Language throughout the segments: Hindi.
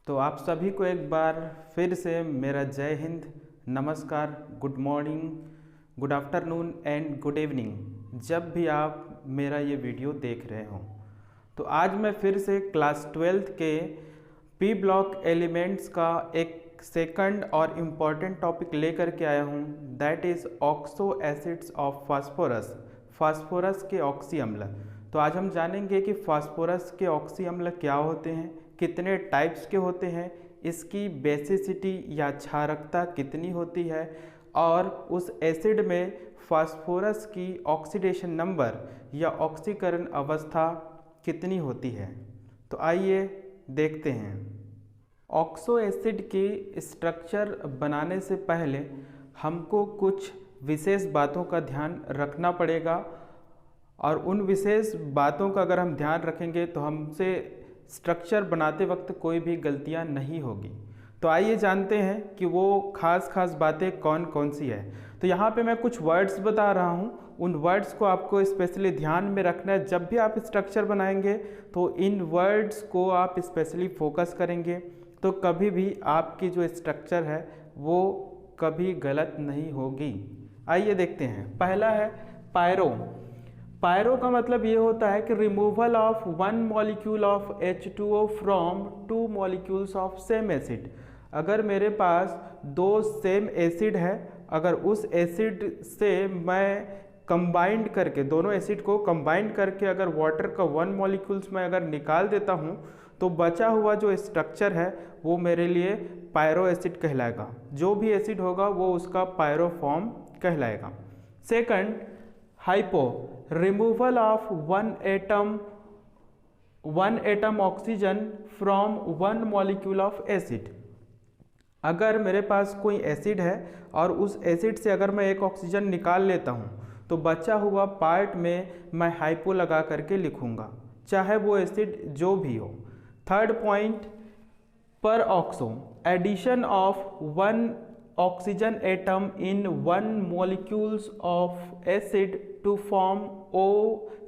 तो आप सभी को एक बार फिर से मेरा जय हिंद, नमस्कार, good morning, good afternoon and good evening जब भी आप मेरा ये वीडियो देख रहे हों। तो आज मैं फिर से क्लास 12th के पी ब्लॉक एलिमेंट्स का एक सेकंड और इम्पॉर्टेंट टॉपिक लेकर के आया हूँ, that is oxo acids of phosphorus, phosphorus के ऑक्सी अम्ल। तो आज हम जानेंगे कि फास्फोरस के ऑक्सी अम्ल क्या होते हैं, कितने टाइप्स के होते हैं, इसकी बेसिसिटी या क्षारकता कितनी होती है और उस एसिड में फास्फोरस की ऑक्सीडेशन नंबर या ऑक्सीकरण अवस्था कितनी होती है। तो आइए देखते हैं। ऑक्सो एसिड की स्ट्रक्चर बनाने से पहले हमको कुछ विशेष बातों का ध्यान रखना पड़ेगा और उन विशेष बातों का अगर हम ध्यान रखेंगे तो हमसे स्ट्रक्चर बनाते वक्त कोई भी गलतियां नहीं होगी। तो आइए जानते हैं कि वो खास बातें कौन कौन सी है। तो यहाँ पे मैं कुछ वर्ड्स बता रहा हूँ, उन वर्ड्स को आपको स्पेशली ध्यान में रखना है। जब भी आप स्ट्रक्चर बनाएंगे तो इन वर्ड्स को आप स्पेशली फोकस करेंगे तो कभी भी आपकी जो स्ट्रक्चर है वो कभी गलत नहीं होगी। आइए देखते हैं। पहला है पायरो। पायरो का मतलब ये होता है कि removal of one molecule of H2O from two molecules of same acid. अगर मेरे पास दो सेम एसिड है, अगर उस एसिड से मैं कंबाइंड करके दोनों एसिड को कंबाइंड करके अगर वाटर का वन मॉलिक्यूल्स में अगर निकाल देता हूँ तो बचा हुआ जो स्ट्रक्चर है वो मेरे लिए पायरो एसिड कहलाएगा। जो भी एसिड होगा वो उसका पायरो फॉर्म कहलाएगा। Second, hypo, removal of one atom oxygen from one molecule of acid. अगर मेरे पास कोई एसिड है और उस एसिड से अगर मैं एक ऑक्सीजन निकाल लेता हूँ तो बचा हुआ पार्ट में मैं हाइपो लगा करके लिखूँगा, चाहे वो एसिड जो भी हो। Third point, peroxo, addition of one oxygen atom in one molecules of acid to form O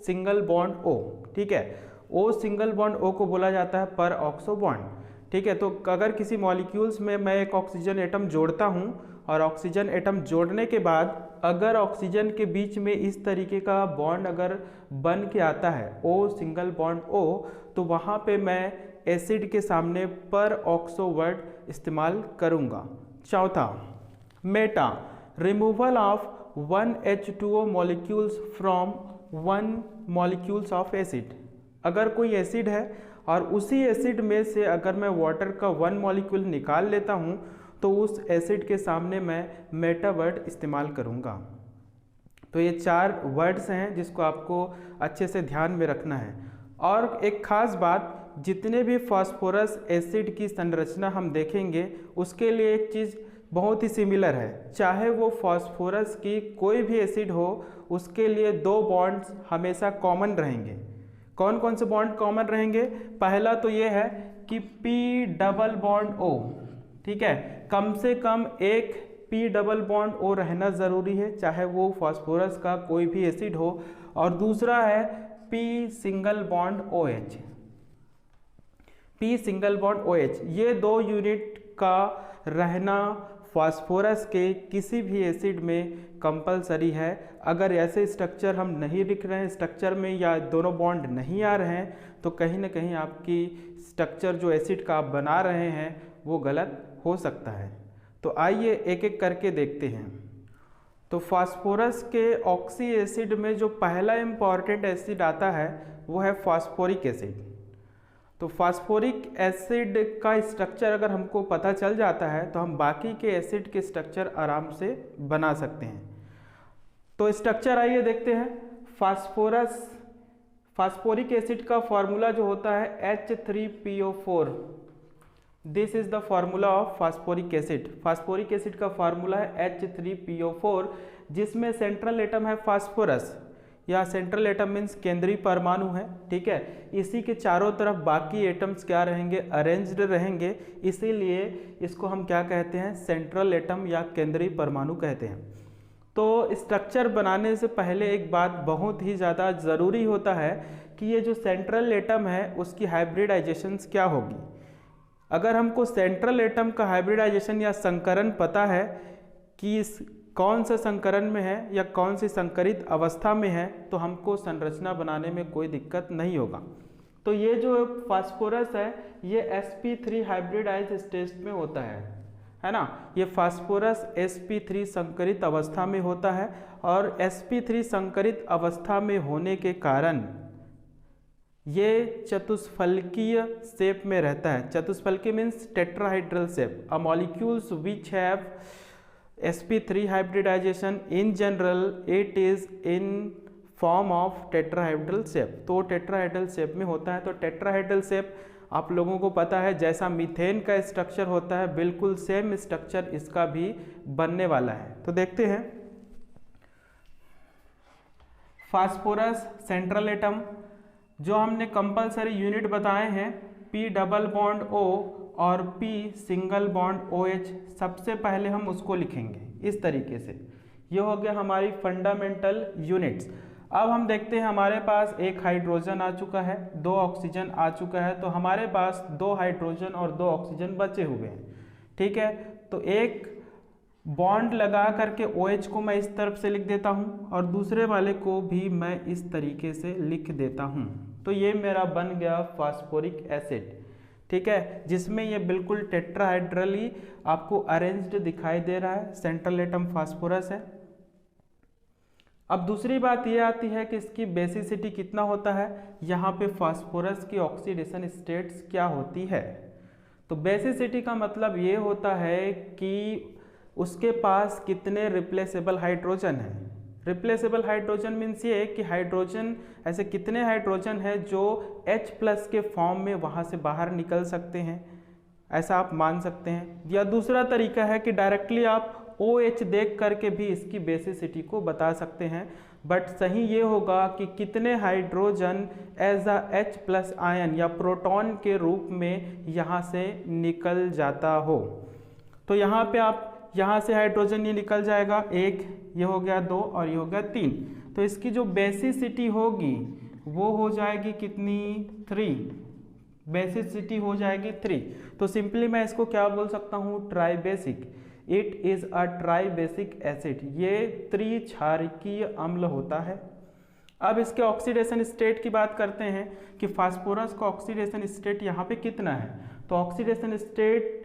single bond O। ठीक है, O सिंगल बॉन्ड O को बोला जाता है पर ऑक्सो बॉन्ड। ठीक है, तो अगर किसी मॉलिक्यूल्स में मैं एक ऑक्सीजन एटम जोड़ता हूं और ऑक्सीजन एटम जोड़ने के बाद अगर ऑक्सीजन के बीच में इस तरीके का बॉन्ड अगर बन के आता है O सिंगल बॉन्ड O, तो वहां पे मैं एसिड के सामने पर ऑक्सो वर्ड इस्तेमाल करूंगा। चौथा, Meta, removal of one H2O molecules from one molecules of acid. अगर कोई एसिड है और उसी एसिड में से अगर मैं वाटर का वन मॉलिक्यूल निकाल लेता हूं तो उस एसिड के सामने मैं मेटा वर्ड इस्तेमाल करूंगा। तो ये चार वर्ड्स हैं जिसको आपको अच्छे से ध्यान में रखना है। और एक खास बात, जितने भी फास्फोरस एसिड की संरचना हम देखेंगे उसके लिए एक चीज़ बहुत ही सिमिलर है, चाहे वो फास्फोरस की कोई भी एसिड हो उसके लिए दो बॉन्ड्स हमेशा कॉमन रहेंगे। कौन कौन से बॉन्ड कॉमन रहेंगे? पहला तो ये है कि P डबल बॉन्ड O। ठीक है, कम से कम एक P डबल बॉन्ड O रहना ज़रूरी है, चाहे वो फास्फोरस का कोई भी एसिड हो। और दूसरा है P single bond OH। P single bond OH, ये दो यूनिट का रहना फास्फोरस के किसी भी एसिड में कंपलसरी है। अगर ऐसे स्ट्रक्चर हम नहीं लिख रहे हैं, स्ट्रक्चर में या दोनों बॉन्ड नहीं आ रहे हैं, तो कहीं ना कहीं आपकी स्ट्रक्चर जो एसिड का आप बना रहे हैं वो गलत हो सकता है। तो आइए एक एक करके देखते हैं। तो फास्फोरस के ऑक्सी एसिड में जो पहला इंपॉर्टेंट एसिड आता है वो है फास्फोरिक एसिड। तो फास्फोरिक एसिड का स्ट्रक्चर अगर हमको पता चल जाता है तो हम बाकी के एसिड के स्ट्रक्चर आराम से बना सकते हैं। तो स्ट्रक्चर आइए देखते हैं। फास्फोरिक एसिड का फॉर्मूला जो होता है H3PO4। This is the formula of phosphoric acid. Phosphoric acid का फॉर्मूला है H3PO4, जिसमें सेंट्रल एटम है फास्फोरस, या सेंट्रल एटम मीन्स केंद्रीय परमाणु है। ठीक है, इसी के चारों तरफ बाकी एटम्स क्या रहेंगे? अरेंज्ड रहेंगे, इसीलिए इसको हम क्या कहते हैं? सेंट्रल एटम या केंद्रीय परमाणु कहते हैं। तो स्ट्रक्चर बनाने से पहले एक बात बहुत ही ज़्यादा ज़रूरी होता है कि ये जो सेंट्रल एटम है उसकी हाइब्रिडाइजेशंस क्या होगी। अगर हमको सेंट्रल एटम का हाइब्रिडाइजेशन या संकरण पता है कि इस कौन सा संकरण में है या कौन सी संकरित अवस्था में है, तो हमको संरचना बनाने में कोई दिक्कत नहीं होगा। तो ये जो फास्फोरस है ये sp3 हाइब्रिडाइज स्टेट में होता है ना। ये फास्फोरस sp3 संकरित अवस्था में होता है और sp3 संकरित अवस्था में होने के कारण ये चतुष्फलकीय शेप में रहता है। चतुष्फलकीय means tetrahedral shape. A molecules which have sp3 hybridization in general it is in form of tetrahedral shape। तो टेट्राहाइड्रल शेप में होता है। तो टेट्राहाइड्रल शेप आप लोगों को पता है जैसा मीथेन का स्ट्रक्चर होता है बिल्कुल सेम स्ट्रक्चर इसका भी बनने वाला है। तो देखते हैं फास्फोरस सेंट्रल एटम जो हमने कंपलसरी यूनिट बताए हैं P डबल बॉन्ड O और P सिंगल बॉन्ड OH। सबसे पहले हम उसको लिखेंगे इस तरीके से। ये हो गया हमारी फंडामेंटल यूनिट्स। अब हम देखते हैं हमारे पास एक हाइड्रोजन आ चुका है, 2 ऑक्सीजन आ चुका है, तो हमारे पास 2 हाइड्रोजन और 2 ऑक्सीजन बचे हुए हैं। ठीक है, तो एक बॉन्ड लगा करके OH को मैं इस तरफ से लिख देता हूँ और दूसरे वाले को भी मैं इस तरीके से लिख देता हूँ। तो ये मेरा बन गया फास्फोरिक एसिड। ठीक है, जिसमें ये बिल्कुल टेट्राहाइड्रली आपको अरेंज्ड दिखाई दे रहा है। सेंट्रल एटम फास्फोरस है। अब दूसरी बात ये आती है कि इसकी बेसिसिटी कितना होता है। यहाँ पे फास्फोरस की ऑक्सीडेशन स्टेट्स क्या होती है। तो बेसिसिटी का मतलब ये होता है कि उसके पास कितने रिप्लेसेबल हाइड्रोजन हैं। रिप्लेसेबल हाइड्रोजन मीन्स ये कि हाइड्रोजन ऐसे कितने हाइड्रोजन है जो H+ के फॉर्म में वहाँ से बाहर निकल सकते हैं, ऐसा आप मान सकते हैं। या दूसरा तरीका है कि डायरेक्टली आप OH देख करके भी इसकी बेसिसिटी को बता सकते हैं, बट सही ये होगा कि कितने hydrogen as a H+ ion या प्रोटॉन के रूप में यहाँ से निकल जाता हो। तो यहाँ पे आप यहाँ से हाइड्रोजन ये निकल जाएगा, एक ये हो गया 2 और ये हो गया 3। तो इसकी जो बेसिसिटी होगी वो हो जाएगी कितनी 3, बेसिसिटी हो जाएगी 3। तो सिंपली मैं इसको क्या बोल सकता हूँ, tribasic. It is a tribasic acid. ये त्रिक्षारकीय अम्ल होता है। अब इसके ऑक्सीडेशन स्टेट की बात करते हैं कि फास्फोरस का ऑक्सीडेशन स्टेट यहाँ पे कितना है। तो ऑक्सीडेशन स्टेट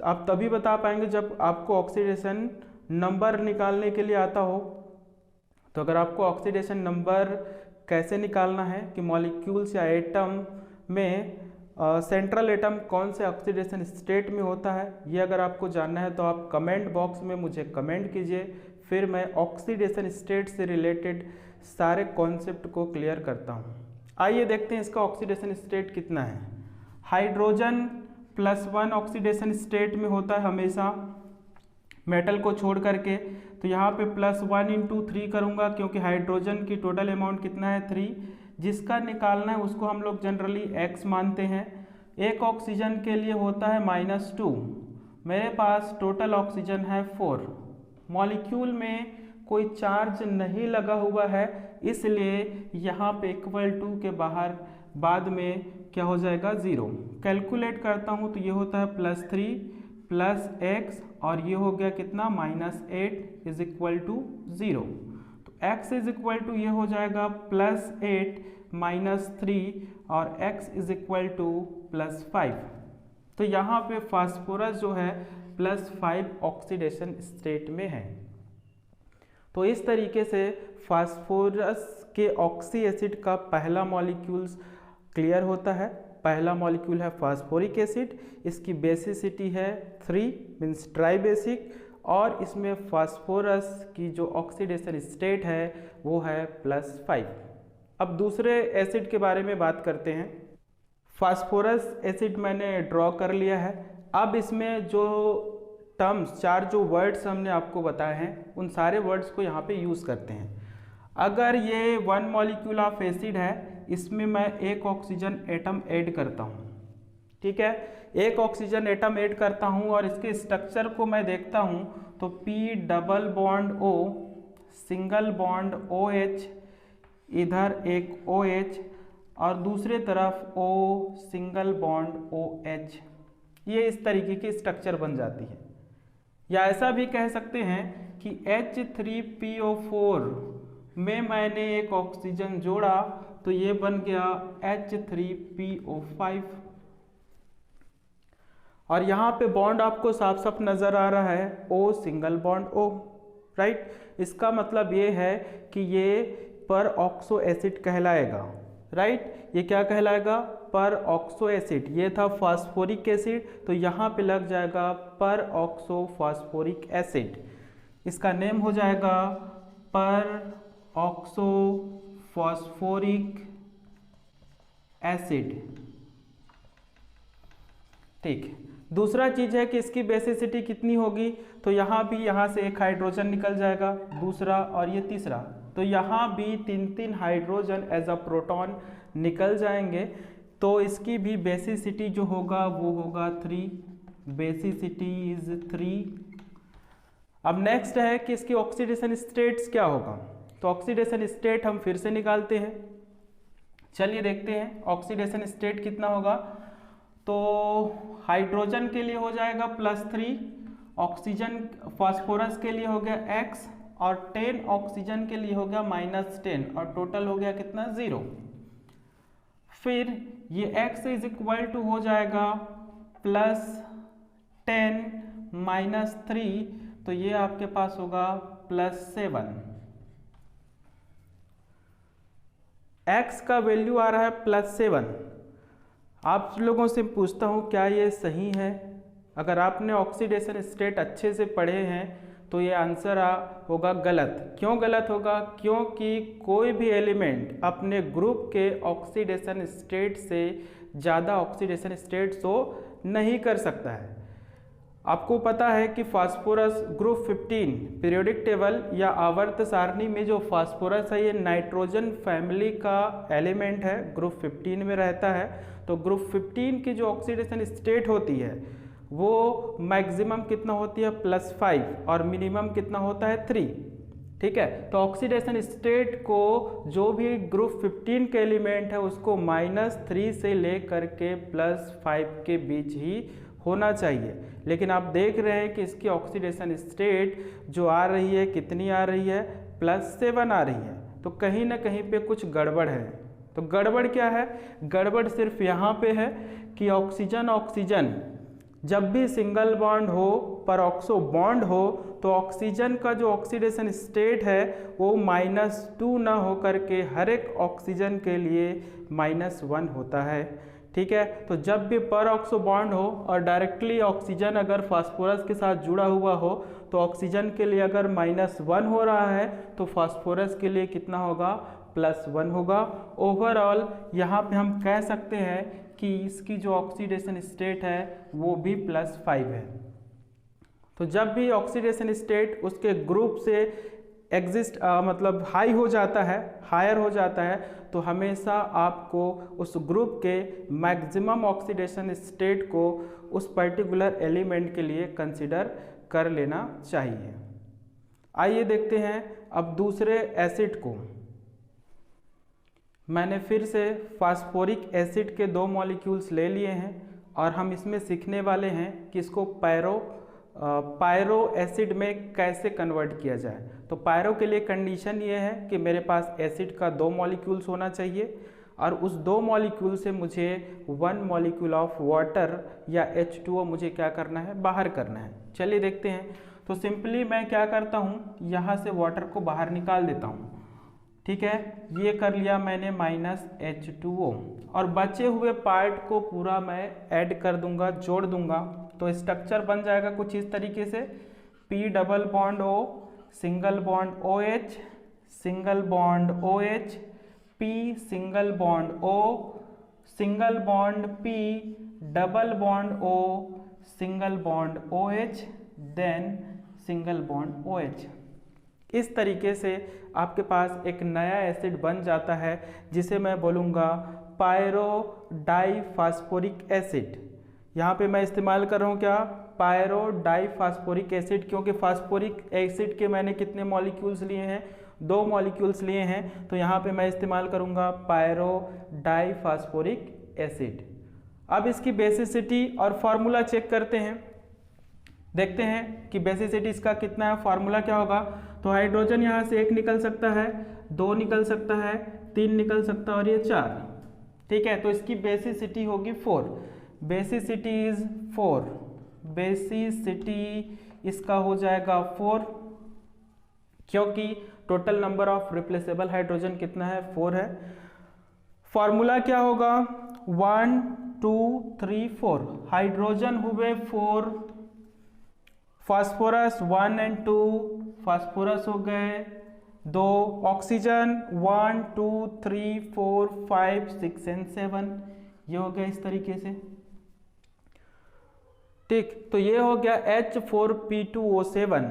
आप तभी बता पाएंगे जब आपको ऑक्सीडेशन नंबर निकालने के लिए आता हो। तो अगर आपको ऑक्सीडेशन नंबर कैसे निकालना है कि मॉलिक्यूल्स या एटम में सेंट्रल एटम कौन से ऑक्सीडेशन स्टेट में होता है, ये अगर आपको जानना है तो आप कमेंट बॉक्स में मुझे कमेंट कीजिए, फिर मैं ऑक्सीडेशन स्टेट से रिलेटेड सारे कॉन्सेप्ट को क्लियर करता हूँ। आइए देखते हैं इसका ऑक्सीडेशन स्टेट कितना है। हाइड्रोजन +1 ऑक्सीडेशन स्टेट में होता है हमेशा मेटल को छोड़ करके। तो यहाँ पे +1 × 3 करूँगा क्योंकि हाइड्रोजन की टोटल अमाउंट कितना है 3, जिसका निकालना है उसको हम लोग जनरली x मानते हैं। एक ऑक्सीजन के लिए होता है -2। मेरे पास टोटल ऑक्सीजन है 4। मॉलिक्यूल में कोई चार्ज नहीं लगा हुआ है, इसलिए यहाँ पे =2 के बाहर बाद में क्या हो जाएगा 0। कैलकुलेट करता हूँ तो ये होता है +3 + x और ये हो गया कितना -8 = 0। तो x ये हो जाएगा +8 - 3 और x +5। तो यहाँ पे फास्फोरस जो है +5 ऑक्सीडेशन स्टेट में है। तो इस तरीके से फास्फोरस के ऑक्सी एसिड का पहला मॉलिक्यूल्स क्लियर होता है। पहला मॉलिक्यूल है फास्फोरिक एसिड, इसकी बेसिसिटी है 3 मीन्स ट्राइबेसिक, और इसमें फास्फोरस की जो ऑक्सीडेशन स्टेट है वो है +5। अब दूसरे एसिड के बारे में बात करते हैं। फास्फोरस एसिड मैंने ड्रॉ कर लिया है। अब इसमें जो टर्म्स 4 जो वर्ड्स हमने आपको बताए हैं उन सारे वर्ड्स को यहाँ पे यूज़ करते हैं। अगर ये 1 मॉलिक्यूल ऑफ एसिड है, इसमें मैं एक ऑक्सीजन एटम ऐड करता हूँ। ठीक है, एक ऑक्सीजन एटम ऐड करता हूँ और इसके स्ट्रक्चर को मैं देखता हूँ तो P double bond O single bond OH, इधर एक OH और दूसरे तरफ O सिंगल बॉन्ड OH। ये इस तरीके की स्ट्रक्चर बन जाती है। या ऐसा भी कह सकते हैं कि H3PO4 में मैंने एक ऑक्सीजन जोड़ा तो ये बन गया H3PO5। और यहाँ पे बॉन्ड आपको साफ साफ नजर आ रहा है O single bond O, right. इसका मतलब ये है कि ये पर ऑक्सो एसिड कहलाएगा, राइट। ये क्या कहलाएगा? पर ऑक्सो एसिड। ये था फास्फोरिक एसिड, तो यहाँ पे लग जाएगा पर ऑक्सो फास्फोरिक एसिड। इसका नेम हो जाएगा पर ऑक्सो फास्फोरिक एसिड, ठीक। दूसरा चीज है कि इसकी बेसिसिटी कितनी होगी, तो यहाँ भी यहाँ से एक हाइड्रोजन निकल जाएगा, दूसरा और ये तीसरा, तो यहाँ भी 3-3 हाइड्रोजन एज अ प्रोटॉन निकल जाएंगे। तो इसकी भी बेसिसिटी जो होगा वो होगा 3, बेसिसिटी इज 3। अब नेक्स्ट है कि इसकी ऑक्सीडेशन स्टेट्स क्या होगा, तो ऑक्सीडेशन स्टेट हम फिर से निकालते हैं। चलिए देखते हैं ऑक्सीडेशन स्टेट कितना होगा। तो हाइड्रोजन के लिए हो जाएगा +3, ऑक्सीजन फास्फोरस के लिए हो गया X, और 10 ऑक्सीजन के लिए हो गया -10, और टोटल हो गया कितना? 0। फिर ये X इज इक्वल टू हो जाएगा +10 -3, तो ये आपके पास होगा +7। X का वैल्यू आ रहा है +7। आप लोगों से पूछता हूँ क्या ये सही है? अगर आपने ऑक्सीडेशन स्टेट अच्छे से पढ़े हैं तो ये आंसर होगा गलत। क्यों गलत होगा? क्योंकि कोई भी एलिमेंट अपने ग्रुप के ऑक्सीडेशन स्टेट से ज़्यादा ऑक्सीडेशन स्टेट शो नहीं कर सकता है। आपको पता है कि फास्फोरस ग्रुप 15 पीरियोडिक टेबल या आवर्त सारणी में जो फास्फोरस है ये नाइट्रोजन फैमिली का एलिमेंट है, ग्रुप 15 में रहता है। तो ग्रुप 15 की जो ऑक्सीडेशन स्टेट होती है वो मैक्सिमम कितना होती है? +5, और मिनिमम कितना होता है? 3, ठीक है। तो ऑक्सीडेशन स्टेट को जो भी ग्रुप 15 के एलिमेंट है उसको -3 से लेकर के +5 के बीच ही होना चाहिए। लेकिन आप देख रहे हैं कि इसकी ऑक्सीडेशन स्टेट जो आ रही है कितनी आ रही है? +7 आ रही है। तो कहीं ना कहीं पे कुछ गड़बड़ है। तो गड़बड़ क्या है? गड़बड़ सिर्फ यहाँ पे है कि ऑक्सीजन जब भी सिंगल बॉन्ड हो पर ऑक्सो बॉन्ड हो तो ऑक्सीजन का जो ऑक्सीडेशन स्टेट है वो -2 ना हो करके हर एक ऑक्सीजन के लिए -1 होता है, ठीक है। तो जब भी पर ऑक्सो बॉन्ड हो और डायरेक्टली ऑक्सीजन अगर फास्फोरस के साथ जुड़ा हुआ हो तो ऑक्सीजन के लिए अगर -1 हो रहा है तो फास्फोरस के लिए कितना होगा? +1 होगा। ओवरऑल यहाँ पे हम कह सकते हैं कि इसकी जो ऑक्सीडेशन स्टेट है वो भी +5 है। तो जब भी ऑक्सीडेशन स्टेट उसके ग्रुप से एग्जिस्ट मतलब हाई हो जाता है, हायर हो जाता है, तो हमेशा आपको उस ग्रुप के मैक्सिमम ऑक्सीडेशन स्टेट को उस पर्टिकुलर एलिमेंट के लिए कंसिडर कर लेना चाहिए। आइए देखते हैं अब दूसरे एसिड को। मैंने फिर से फास्फोरिक एसिड के 2 मॉलिक्यूल्स ले लिए हैं और हम इसमें सीखने वाले हैं कि इसको पायरो एसिड में कैसे कन्वर्ट किया जाए। तो पायरो के लिए कंडीशन ये है कि मेरे पास एसिड का 2 मॉलिक्यूल्स होना चाहिए और उस 2 मॉलिक्यूल से मुझे 1 मॉलिक्यूल ऑफ वाटर या H2O मुझे क्या करना है? बाहर करना है। चलिए देखते हैं। तो सिंपली मैं क्या करता हूँ, यहाँ से वाटर को बाहर निकाल देता हूँ, ठीक है। ये कर लिया मैंने -H2O, और बचे हुए पार्ट को पूरा मैं ऐड कर दूंगा, जोड़ दूंगा। तो स्ट्रक्चर बन जाएगा कुछ इस तरीके से, P double bond O single bond OH single bond OH, P single bond O single bond P double bond O single bond OH then single bond OH। इस तरीके से आपके पास एक नया एसिड बन जाता है जिसे मैं बोलूँगा पायरो डाइफास्फोरिक एसिड। यहाँ पे मैं इस्तेमाल कर रहा हूँ क्या? पायरो डाइफास्फोरिक एसिड, क्योंकि फास्फोरिक एसिड के मैंने कितने मॉलिक्यूल्स लिए हैं? 2 मॉलिक्यूल्स लिए हैं, तो यहाँ पे मैं इस्तेमाल करूँगा पायरो डाइफास्फोरिक एसिड। अब इसकी बेसिसिटी और फार्मूला चेक करते हैं, देखते हैं कि बेसिसिटी इसका कितना है, फार्मूला क्या होगा। तो हाइड्रोजन यहाँ से 1 निकल सकता है, 2 निकल सकता है, 3 निकल सकता है और ये 4, ठीक है। तो इसकी बेसिसिटी होगी 4, बेसिसिटी इज 4, बेसिसिटी इसका हो जाएगा 4, क्योंकि total number of replaceable hydrogen कितना है, 4 है। फॉर्मूला क्या होगा, 1 2 3 4, हाइड्रोजन हुए 4, फास्फोरस 1 और 2, फास्फोरस हो गए 2, ऑक्सीजन 1 2 3 4 5 6 और 7, ये हो गया इस तरीके से, ठीक। तो ये हो गया H4P2O7,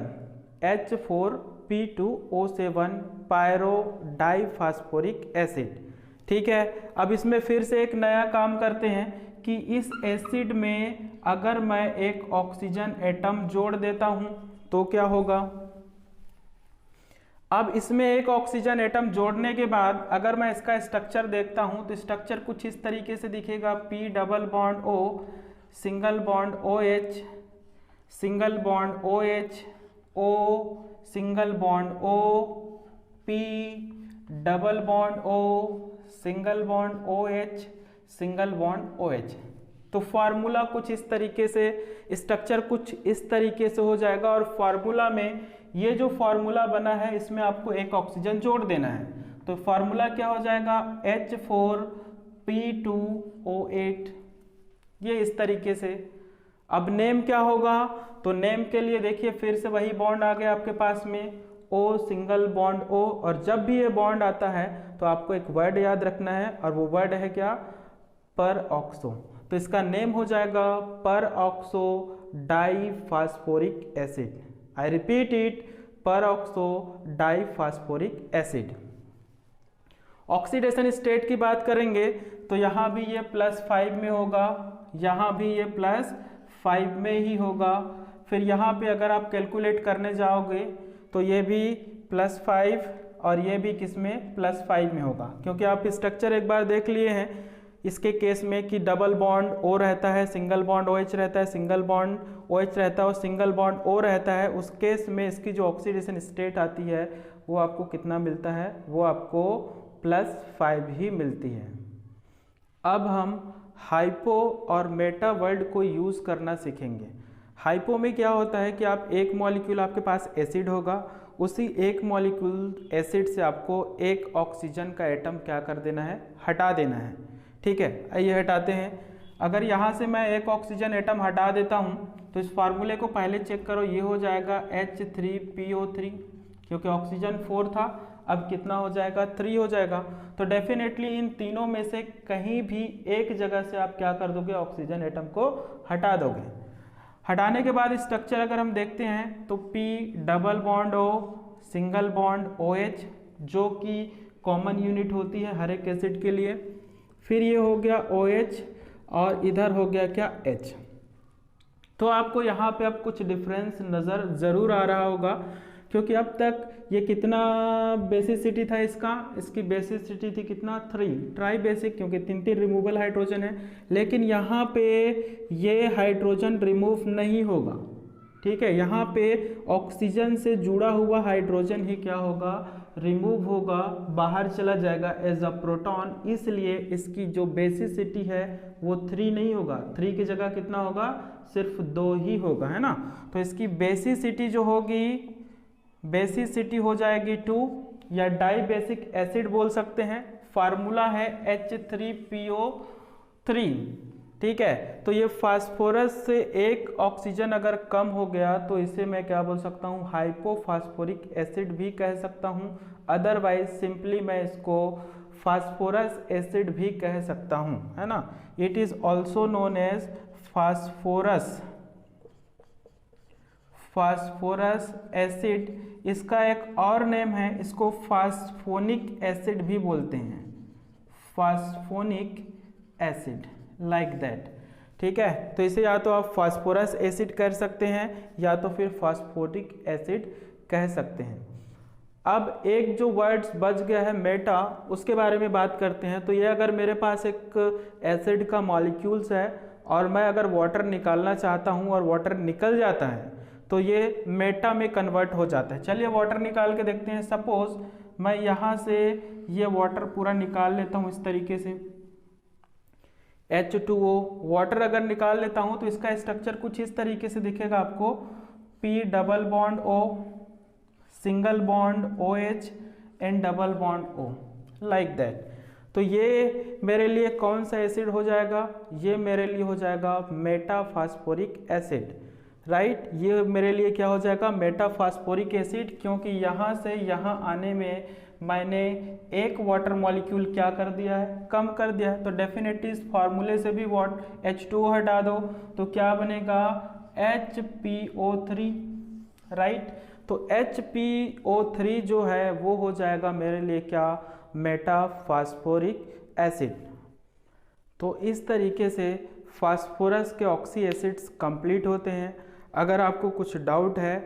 H4P2O7 पायरो डाइफास्फोरिक एसिड, ठीक है। अब इसमें फिर से एक नया काम करते हैं कि इस एसिड में अगर मैं एक ऑक्सीजन एटम जोड़ देता हूं तो क्या होगा। अब इसमें एक ऑक्सीजन एटम जोड़ने के बाद अगर मैं इसका स्ट्रक्चर देखता हूं तो स्ट्रक्चर कुछ इस तरीके से दिखेगा, P double bond O, single bond OH, single bond OH, O, single bond O, P double bond O, single bond OH, single bond OH। तो फार्मूला कुछ इस तरीके से, स्ट्रक्चर कुछ इस तरीके से हो जाएगा। और फार्मूला में ये जो फार्मूला बना है इसमें आपको एक ऑक्सीजन जोड़ देना है, तो फार्मूला क्या हो जाएगा, H4P2O8, ये इस तरीके से। अब नेम क्या होगा, तो नेम के लिए देखिए फिर से वही बॉन्ड आ गया आपके पास में, O सिंगल बॉन्ड O, और जब भी ये बॉन्ड आता है तो आपको एक वर्ड याद रखना है और वो वर्ड है क्या, पर ऑक्सो। तो इसका नेम हो जाएगा peroxodiphosphoric acid. I repeat it, peroxodiphosphoric acid. Oxidation state की बात करेंगे तो यहाँ भी ये +5 में होगा, यहाँ भी ये +5 में ही होगा। फिर यहाँ पे अगर आप कैलकुलेट करने जाओगे तो ये भी +5 और ये भी किसमें, +5 में होगा, क्योंकि आप स्ट्रक्चर एक बार देख लिए हैं इसके केस में कि डबल बॉन्ड O रहता है, सिंगल बॉन्ड OH रहता है, सिंगल बॉन्ड OH रहता है और सिंगल बॉन्ड O रहता है। उस केस में इसकी जो ऑक्सीडेशन स्टेट आती है वो आपको कितना मिलता है, वो आपको +5 ही मिलती है। अब हम हाइपो और मेटा वर्ड को यूज़ करना सीखेंगे। हाइपो में क्या होता है कि आप एक मॉलिक्यूल आपके पास एसिड होगा, उसी एक मॉलिक्यूल एसिड से आपको एक ऑक्सीजन का एटम क्या कर देना है, हटा देना है, ठीक है। आइए हटाते हैं। अगर यहाँ से मैं एक ऑक्सीजन एटम हटा देता हूँ तो इस फार्मूले को पहले चेक करो, ये हो जाएगा H3PO3, क्योंकि ऑक्सीजन 4 था, अब कितना हो जाएगा, 3 हो जाएगा। तो डेफिनेटली इन तीनों में से कहीं भी एक जगह से आप क्या कर दोगे, ऑक्सीजन एटम को हटा दोगे। हटाने के बाद स्ट्रक्चर अगर हम देखते हैं तो P double bond O, single bond OH, जो कि कॉमन यूनिट होती है हर एक एसिड के लिए। फिर ये हो गया OH और इधर हो गया क्या, H। तो आपको यहाँ पे अब कुछ डिफरेंस नज़र ज़रूर आ रहा होगा, क्योंकि अब तक ये कितना बेसिसिटी था इसकी बेसिसिटी थी कितना, 3, ट्राई बेसिक, क्योंकि 3 रिमूवल हाइड्रोजन है। लेकिन यहाँ पे ये हाइड्रोजन रिमूव नहीं होगा, ठीक है। यहाँ पे ऑक्सीजन से जुड़ा हुआ हाइड्रोजन ही क्या होगा, रिमूव होगा, बाहर चला जाएगा एज अ प्रोटॉन। इसलिए इसकी जो बेसिसिटी है वो 3 नहीं होगा, 3 की जगह कितना होगा, सिर्फ 2 ही होगा, है ना। तो इसकी बेसिसिटी जो होगी, बेसिसिटी हो जाएगी 2, या डाई बेसिक एसिड बोल सकते हैं। फार्मूला है H3PO3, ठीक है। तो ये फास्फोरस से एक ऑक्सीजन अगर कम हो गया तो इसे मैं क्या बोल सकता हूँ, हाइपोफास्फोरिक एसिड भी कह सकता हूँ। अदरवाइज सिंपली मैं इसको फास्फोरस एसिड भी कह सकता हूँ, है ना। It is also known as phosphorus acid. इसका एक और नेम है, इसको फास्फोनिक एसिड भी बोलते हैं, फास्फोनिक एसिड, लाइक दैट, ठीक है। तो इसे या तो आप फास्फोरस एसिड कह सकते हैं या तो फिर फास्फोनिक एसिड कह सकते हैं। अब एक जो वर्ड्स बच गया है मेटा, उसके बारे में बात करते हैं। तो ये अगर मेरे पास एक एसिड का मॉलिक्यूल्स है और मैं अगर वाटर निकालना चाहता हूँ और वाटर निकल जाता है तो ये मेटा में कन्वर्ट हो जाता है। चलिए वाटर निकाल के देखते हैं। सपोज मैं यहाँ से ये वाटर पूरा निकाल लेता हूँ इस तरीके से, H2O वाटर अगर निकाल लेता हूँ तो इसका स्ट्रक्चर कुछ इस तरीके से दिखेगा आपको, P double bond O, single bond OH and double bond O, like that. तो ये मेरे लिए कौन सा एसिड हो जाएगा? ये मेरे लिए हो जाएगा मेटाफॉस्फोरिक एसिड, राइट। ये मेरे लिए क्या हो जाएगा? मेटाफॉस्फोरिक एसिड, क्योंकि यहाँ से यहाँ आने में मैंने एक वाटर मॉलिक्यूल क्या कर दिया है? कम कर दिया है। तो डेफिनेटली इस फार्मूले से भी H2O हटा दो तो क्या बनेगा? HPO3, right. तो HPO3 जो है वो हो जाएगा मेरे लिए क्या? Metaphosphoric acid. तो इस तरीके से फास्फोरस के ऑक्सी एसिड्स कंप्लीट होते हैं। अगर आपको कुछ डाउट है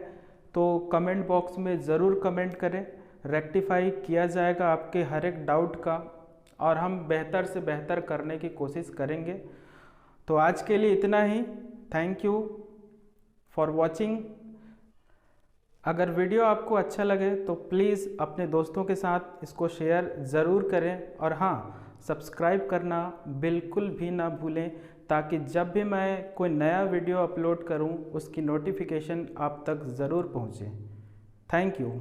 तो कमेंट बॉक्स में ज़रूर कमेंट करें, रेक्टिफाई किया जाएगा आपके हर एक डाउट का और हम बेहतर से बेहतर करने की कोशिश करेंगे। तो आज के लिए इतना ही। Thank you for watching. अगर वीडियो आपको अच्छा लगे तो प्लीज़ अपने दोस्तों के साथ इसको शेयर ज़रूर करें और हाँ, सब्सक्राइब करना बिल्कुल भी ना भूलें, ताकि जब भी मैं कोई नया वीडियो अपलोड करूं उसकी नोटिफिकेशन आप तक ज़रूर पहुंचे। Thank you.